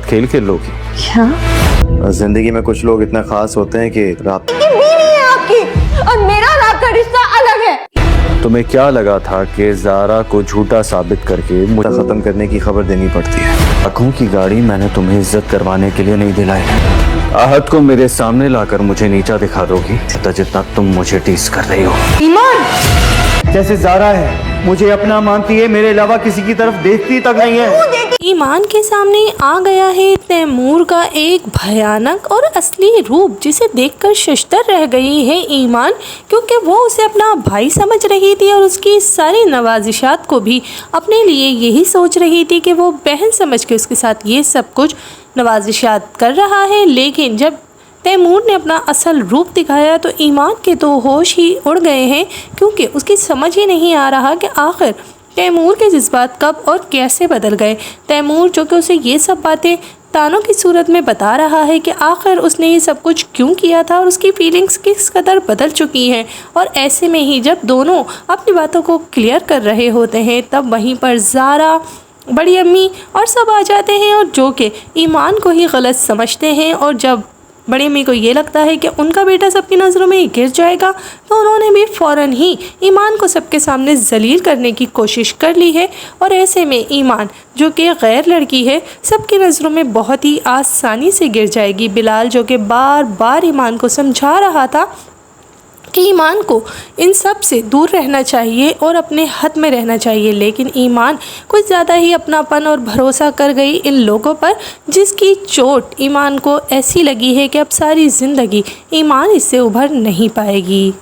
साथ खेल खेल लोगी। क्या जिंदगी में कुछ लोग इतना खास होते हैं कि रात बीवी है आपकी और मेरा और आपका रिश्ता अलग है। तुम्हें क्या लगा था कि ज़ारा को झूठा साबित करके मुझे खत्म करने की खबर देनी पड़ती है। आँखों की गाड़ी मैंने तुम्हें इज्जत करवाने के लिए नहीं दिलाई। आहत को मेरे सामने लाकर मुझे नीचा दिखा दोगी जितना तुम मुझे टीस कर रही हो। ईमान जैसे ज़ारा है मुझे अपना मानती है, मेरे अलावा किसी की तरफ देखती तक नहीं है। ईमान के सामने आ गया है तैमूर का एक भयानक और असली रूप, जिसे देखकर शशतर रह गई है ईमान, क्योंकि वो उसे अपना भाई समझ रही थी और उसकी सारी नवाजिशात को भी अपने लिए यही सोच रही थी कि वो बहन समझ के उसके साथ ये सब कुछ नवाजिशात कर रहा है। लेकिन जब तैमूर ने अपना असल रूप दिखाया तो ईमान के तो होश ही उड़ गए हैं, क्योंकि उसकी समझ ही नहीं आ रहा कि आखिर तैमूर के जज्बात कब और कैसे बदल गए। तैमूर जो कि उसे ये सब बातें तानों की सूरत में बता रहा है कि आखिर उसने ये सब कुछ क्यों किया था और उसकी फीलिंग्स किस कदर बदल चुकी हैं। और ऐसे में ही जब दोनों अपनी बातों को क्लियर कर रहे होते हैं तब वहीं पर ज़ारा, बड़ी अम्मी और सब आ जाते हैं, और जो कि ईमान को ही गलत समझते हैं। और जब बड़ी अम्मी को ये लगता है कि उनका बेटा सबकी नज़रों में गिर जाएगा तो उन्होंने भी फ़ौरन ही ईमान को सबके सामने जलील करने की कोशिश कर ली है। और ऐसे में ईमान जो कि गैर लड़की है सबकी नज़रों में बहुत ही आसानी से गिर जाएगी। बिलाल जो कि बार बार ईमान को समझा रहा था कि ईमान को इन सब से दूर रहना चाहिए और अपने हद में रहना चाहिए, लेकिन ईमान कुछ ज़्यादा ही अपनापन और भरोसा कर गई इन लोगों पर, जिसकी चोट ईमान को ऐसी लगी है कि अब सारी ज़िंदगी ईमान इससे उभर नहीं पाएगी।